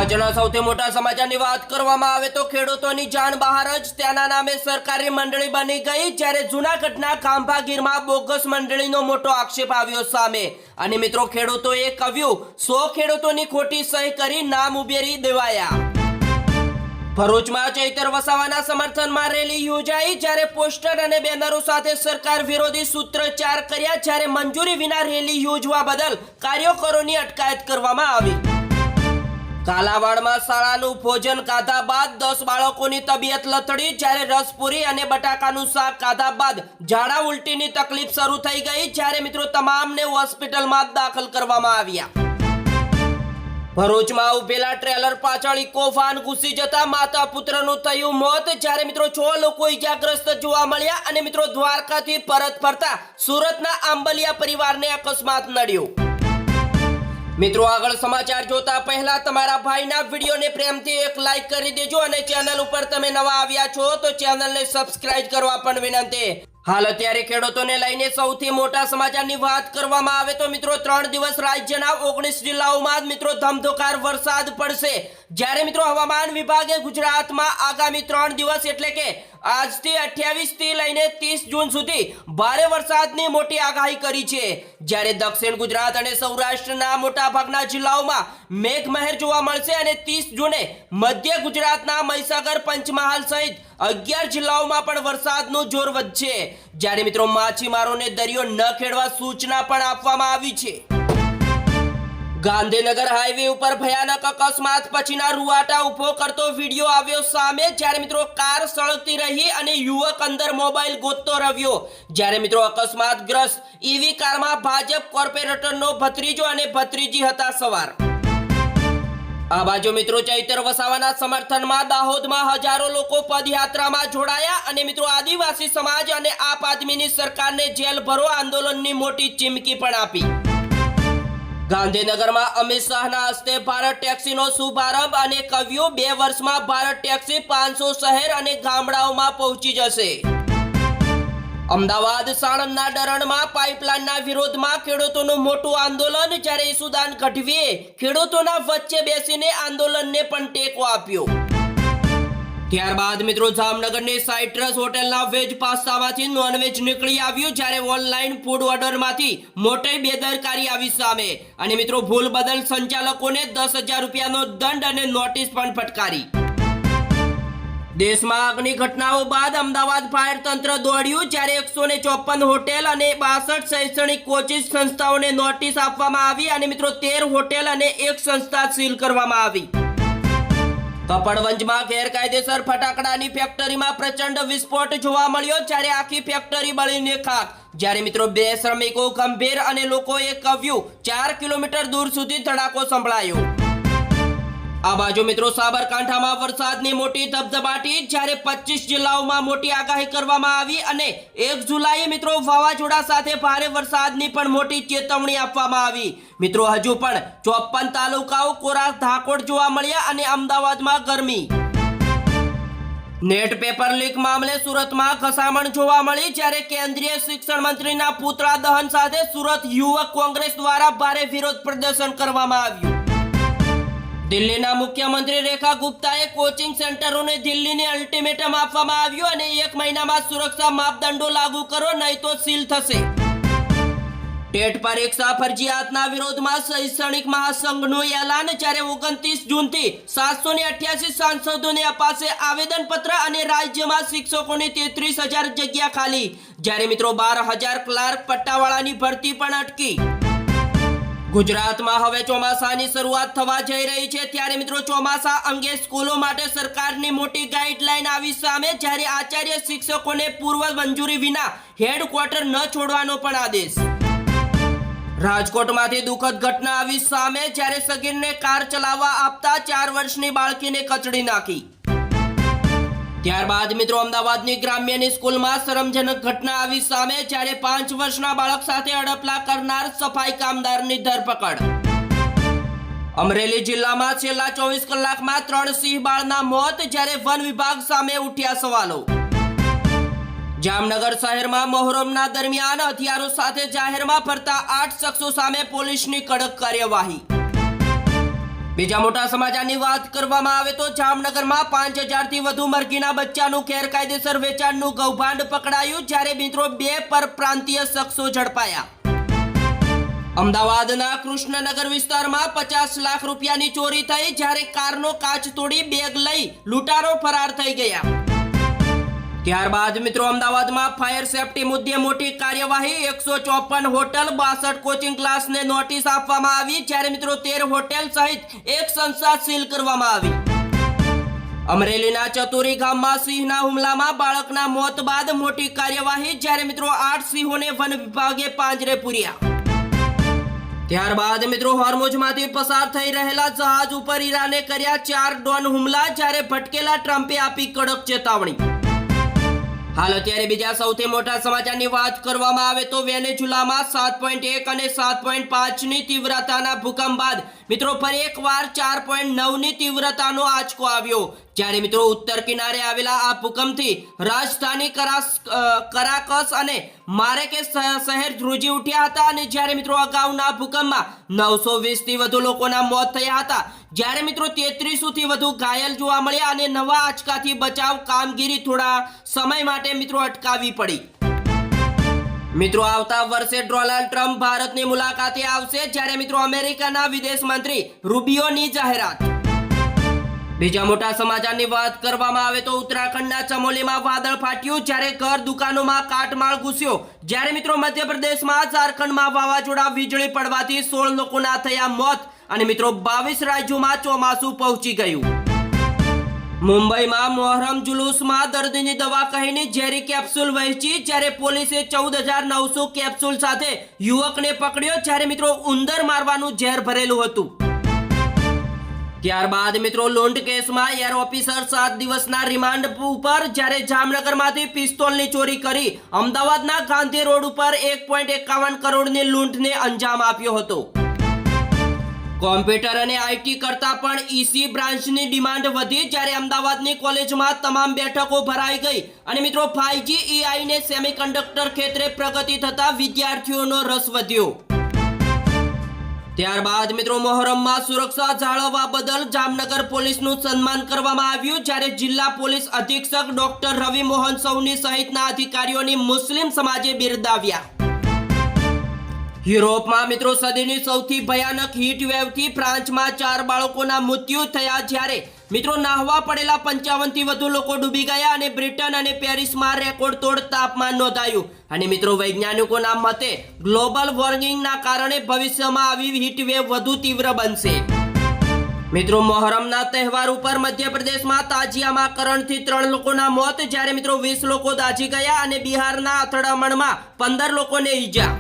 આજના સૌથી મોટા સમાચારની વાત કરવામાં આવે તો ખેડૂતોની જાન બહાર જ ત્યાંના નામે સરકારી મંડળી બની ગઈ, જ્યારે જૂનાગઢના ખાંભા ગીરમાં બોગસ મંડળીનો મોટો આક્ષેપ આવ્યો સામે. અને મિત્રો, ખેડૂતોએ કહ્યું 100 ખેડૂતોની ખોટી સહી કરી નામ ઉમેરી દેવાયા. ભરૂચમાં ચૈતર વસાવાના સમર્થનમાં રેલી યોજાઈ, જ્યારે પોસ્ટર અને બેનરો સાથે સરકાર વિરોધી સૂત્રોચ્ચાર કર્યા, જ્યારે મંજૂરી વિના રેલી યોજવા બદલ કાર્યકરોની અટકાયત કરવામાં આવી. કાલાવાડમાં શાળાનું ભોજન ખાધા બાદ 10 બાળકોની તબિયત લથડી, જ્યારે રસપુરી અને બટાકાનું શાક ખાધા બાદ ઝાડા ઉલટીની તકલીફ શરૂ થઈ ગઈ, જ્યારે મિત્રો તમામને હોસ્પિટલમાં દાખલ કરવામાં આવ્યા. ભરૂચમાં ઉભેલા ટ્રેલર પાછળ ઇકો વાન ઘૂસી જતા માતા પુત્રનું થયું મોત, જ્યારે મિત્રો 6 લોકો ઇજાગ્રસ્ત જોવા મળ્યા. અને મિત્રો, દ્વારકાથી પરત ફરતા સુરતના આંબલિયા પરિવારને અકસ્માત નડ્યો. મિત્રો, આગળ સમાચાર જોતા પહેલા તમારા ભાઈના વિડીયોને પ્રેમથી એક લાઈક કરી દેજો, અને ચેનલ ઉપર તમે નવા આવ્યા છો તો ચેનલને સબસ્ક્રાઇબ કરવા પણ વિનંતી. હાલ અત્યારે ખેડૂતોને લઈને સૌથી મોટા સમાચારની વાત કરવામાં આવે તો મિત્રો, 3 દિવસ રાજ્યના 19 જિલ્લાઓમાં મિત્રો ધમધોકાર વરસાદ પડશે, જ્યારે મિત્રો હવામાન વિભાગે ગુજરાતમાં આગામી 3 દિવસ એટલે કે આજથી 28 થી લઈને 30 જૂન સુધી ભારે વરસાદની મોટી આગાહી કરી છે, જ્યારે દક્ષિણ ગુજરાત અને સૌરાષ્ટ્રના મોટા ભાગના જિલ્લાઓમાં મેઘમહેર જોવા મળશે. અને 30 જૂને મધ્ય ગુજરાતના મહીસાગર, પંચમહાલ સહિત 11 જિલ્લાઓમાં પણ વરસાદનું જોર વધશે, જ્યારે મિત્રો માછીમારોને દરિયો ન ખેડવા સૂચના પણ આપવામાં આવી છે. ગાંધીનગર હાઈવે ઉપર ભયાનક અકસ્માત પછીના રૂવાટા ઉભો કરતો વિડીયો આવ્યો સામે, જ્યારે મિત્રો કાર સળગતી રહી અને યુવક અંદર મોબાઈલ ગોતતો રહ્યો, જ્યારે મિત્રો અકસ્માતગ્રસ્ત ઈવી કારમાં ભાજપ કોર્પોરેટરનો ભત્રીજો અને ભત્રીજી હતા સવાર. આ બાજુ મિત્રો ચૈતર વસાવાના સમર્થનમાં દાહોદમાં હજારો લોકો પદયાત્રામાં જોડાયા, અને મિત્રો આદિવાસી સમાજ અને આપ આદમીની સરકારને જેલ ભરો આંદોલનની મોટી ચીમકી પણ આપી. ગાંધીનગરમાં અમિત શાહના હસ્તે ભારત ટેક્સીનો શુભારંભ, અને કહ્યું 2 વર્ષમાં ભારત ટેક્સી 500 શહેર અને ગામડાઓમાં પહોંચી જશે. અમદાવાદ સાણંદના ડરણમાં પાઇપલાઇનના વિરોધમાં ખેડૂતોનું મોટું આંદોલન, જ્યારે ઈસુદાન ગઢવીએ ખેડૂતોના વચ્ચે બેસીને આંદોલનને પણ ટેકો આપ્યો. ત્યારબાદ મિત્રો જામનગરની સાઇટ્રસ હોટેલના વેજ પાસ્તામાંથી નોનવેજ નીકળી આવ્યું, જ્યારે ઓનલાઈન ફૂડ ઓર્ડરમાંથી મોટી બેદરકારી આવી સામે. અને મિત્રો ભૂલ બદલ સંચાલકોને 10,000 રૂપિયાનો દંડ અને નોટિસ પણ ફટકારી. દેશમાં આગની ઘટનાઓ બાદ અમદાવાદ ફાયર તંત્ર દોડ્યું, જ્યારે 154 હોટેલ અને 62 શૈક્ષણિક કોચિંગ સંસ્થાઓને નોટિસ આપવામાં આવી, અને મિત્રો 13 હોટેલ અને 1 સંસ્થા સીલ કરવામાં આવી. કપડવંજમાં ગેરકાયદેસર ફટાકડાની ફેક્ટરીમાં પ્રચંડ વિસ્ફોટ જોવા મળ્યો, જ્યારે આખી ફેક્ટરી બળીને ખાક, જ્યારે મિત્રો 2 શ્રમિકો ગંભીર અને લોકોએ કહ્યું 4 કિલોમીટર દૂર સુધી ધડાકો સંભળાયો. આ બાજુ મિત્રો સાબરકાંઠામાં વરસાદની મોટી ધબધબાટી, જ્યારે 25 જિલ્લાઓમાં મોટી આગાહી કરવામાં આવી, અને 1 જુલાઈએ મિત્રો વાવાઝોડા સાથે ભારે વરસાદની પણ મોટી ચેતવણી આપવામાં આવી. મિત્રો હજુ પણ 54 તાલુકાઓ કોરા ધાકોડ જોવા મળ્યા, અને અમદાવાદમાં ગરમી. નેટ પેપર લીક મામલે સુરતમાં ઘસામણ જોવા મળી, જ્યારે કેન્દ્રીય શિક્ષણ મંત્રીના પુતળા દહન સાથે સુરત યુવક કોંગ્રેસ દ્વારા ભારે વિરોધ પ્રદર્શન કરવામાં આવ્યું. દિલ્હીના મુખ્યમંત્રી રેખા ગુપ્તાએ કોચિંગ સેન્ટરોને દિલ્હીને અલ્ટિમેટમ આપવામાં આવ્યું, અને 1 મહિનામાં સુરક્ષા માપદંડો લાગુ કરો, નહીં તો સીલ થશે. ટેટ પરીક્ષા ફરજિયાતના વિરોધમાં શૈક્ષણિક મહાસંઘનું એલાન, જ્યારે 29 જૂનથી 788 સાંસદોને અપાશે આવેદનપત્ર, અને રાજ્યમાં શિક્ષકોની 33,000 જગ્યા ખાલી, જ્યારે મિત્રો 12,000 ક્લાર્ક પટ્ટાવાળાની ભરતી પણ અટકી. ગુજરાતમાં હવે ચોમાસાની શરૂઆત થવા જઈ રહી છે, ત્યારે મિત્રો ચોમાસા અંગે સ્કૂલો માટે સરકારની મોટી ગાઈડલાઈન આવી સામે, જ્યારે આચાર્ય શિક્ષકોને પૂર્વ મંજૂરી વિના હેડક્વાર્ટર ન છોડવાનો પણ આદેશ. રાજકોટમાંથી દુઃખદ ઘટના આવી સામે, જ્યારે સગીરને કાર ચલાવવા આપતા 4 વર્ષની બાળકીને કચડી નાખી. ત્યારબાદ મિત્રો અમદાવાદની ગ્રામ્યની સ્કૂલમાં શરમજનક ઘટના આવી સામે, જ્યારે 5 વર્ષના બાળક સાથે અડપલા કરનાર સફાઈ કામદારની ધરપકડ. અમરેલી જિલ્લામાં છેલ્લા 24 કલાકમાં 3 સિંહ બાળના મોત, જ્યારે વન વિભાગ સામે ઉઠ્યા સવાલો. જામનગર શહેરમાં મોહરમના દરમિયાન હથિયારો સાથે જાહેરમાં ફરતા 8 શખ્સો સામે પોલીસની કડક કાર્યવાહી. બીજા મોટા સમાચારની વાત કરવામાં આવે તો જામનગરમાં 5000 થી વધુ મરઘીના બચ્ચાનું ગેરકાયદેસર વેચાણનું કૌભાંડ પકડાયું, જ્યારે મિત્રો 2 પરપ્રાંતીય શખ્સો ઝડપાયા. અમદાવાદના કૃષ્ણનગર વિસ્તારમાં 50 લાખ રૂપિયાની ચોરી થઈ, જ્યારે કારનો કાચ તોડી બેગ લઈ લૂંટારો ફરાર થઈ ગયા. ત્યારબાદ મિત્રો અમદાવાદમાં ફાયર સેફટી મુદ્દે મોટી કાર્યવાહી. 154 હોટલ, 62 કોચિંગ ક્લાસને નોટિસ આપવામાં આવી, જ્યારે મિત્રો 13 હોટેલ સહિત એક સંસ્થા સીલ કરવામાં આવી. અમરેલીના ચતુરી ગામમાં સિંહના હુમલામાં બાળકના મોત બાદ મોટી કાર્યવાહી, જ્યારે મિત્રો 8 સિંહોને વન વિભાગે પાંજરે પૂર્યા. ત્યારબાદ મિત્રો હોર્મુઝમાંથી પસાર થઈ રહેલા જહાજ ઉપર ઈરાને કર્યા 4 ડ્રોન હુમલા, જ્યારે ભટકેલા ટ્રમ્પે આપી કડક ચેતવણી. હાલ અત્યારે બીજા સૌથી મોટા સમાચારની વાત કરવામાં આવે તો વેનેઝુલામાં 7.1 અને 7.5 ની તીવ્રતાના ભૂકંપ બાદ મિત્રો ફરી એકવાર 4.9 ની તીવ્રતાનો આંચકો આવ્યો, જ્યારે મિત્રો ઉત્તર કિનારે આવેલા આ ભૂકંપથી રાજધાની કરાકસ અને મારેકેસ શહેર ધ્રુજી ઉઠ્યા હતા, અને જ્યારે મિત્રો અગાઉના ભૂકંપમાં 920 થી વધુ લોકોના મોત થયા હતા, જ્યારે મિત્રો 33 થી વધુ ઘાયલ જોવા મળ્યા, અને નવા આંચકાથી બચાવ કામગીરી થોડા સમય માટે મિત્રો અટકાવી પડી. મિત્રો આવતા વર્ષે ડોનાલ્ડ ટ્રમ્પ ભારતની મુલાકાતે આવશે, જ્યારે મિત્રો અમેરિકાના વિદેશ મંત્રી રૂબિયોની જાહેરાત. બીજા મોટા સમાચારની વાત કરવામાં આવે તો ઉત્તરાખંડના ચમોલીમાં વાદળ ફાટ્યું, જ્યારે ઘર દુકાનોમાં કાટમાળ ઘૂસ્યો, જ્યારે મિત્રો મધ્યપ્રદેશમાં ઝારખંડમાં વાવાઝોડા વીજળી પડવાથી 16 લોકોના થયા મોત, અને મિત્રો 22 રાજ્યોમાં ચોમાસું પહોંચી ગયું. મુંબઈમાં મોહરમ જુલુસમાં દર્દીની દવા કહીને ઝેરી કેપ્સ્યુલ વહેંચી, જ્યારે પોલીસે 14,900 કેપ્સ્યુલ સાથે યુવકને પકડ્યો, જ્યારે મિત્રો ઉંદર મારવાનું ઝેર ભરેલું હતું. ત્યારબાદ મિત્રો લૂંટ કેસમાં એર ઓફિસર 7 દિવસના રિમાન્ડ ઉપર, જ્યારે જામનગરમાંથી પિસ્તોલની ચોરી કરી અમદાવાદના ગાંધી રોડ ઉપર 1.51 કરોડની લૂંટને અંજામ આપ્યો હતો. કોમ્પ્યુટર અને આઈટી કરતા પણ ઈસી બ્રાન્ચની ડિમાન્ડ વધી, જ્યારે અમદાવાદની કોલેજમાં તમામ બેઠકો ભરાઈ ગઈ, અને મિત્રો 5G AI ને સેમિકન્ડક્ટર ક્ષેત્રે પ્રગતિ થતા વિદ્યાર્થીઓનો રસ વધ્યો. ત્યારબાદ મિત્રો મોહરમમાં સુરક્ષા જાળવવા બદલ જામનગર પોલીસનું સન્માન કરવામાં આવ્યું, જ્યારે જિલ્લા પોલીસ અધિક્ષક ડોક્ટર રવિ મોહન સૌની સહિતના અધિકારીઓની મુસ્લિમ સમાજે બિરદાવ્યા. યુરોપમાં મિત્રો સદીની સૌથી ભયાનક હીટ વેવથી ફ્રાન્સમાં 4 બાળકોના મૃત્યુ થયા, જ્યારે મિત્રો નાહવા પડેલા 55 થી વધુ લોકો ડૂબી ગયા, અને બ્રિટન અને પેરિસમાં રેકોર્ડ તોડ તાપમાન નોંધાયું. અને મિત્રો વૈજ્ઞાનિકોના મતે ગ્લોબલ વોર્મિંગના કારણે ભવિષ્યમાં આવી હીટ વેવ વધુ તીવ્ર બનશે. મિત્રો મોહરમના તહેવાર ઉપર મધ્યપ્રદેશમાં તાજિયામાં કરણથી 3 લોકોના મોત, જ્યારે મિત્રો 20 લોકો દાઝી ગયા, અને બિહારના અથડામણમાં 15 લોકોને ઈજા.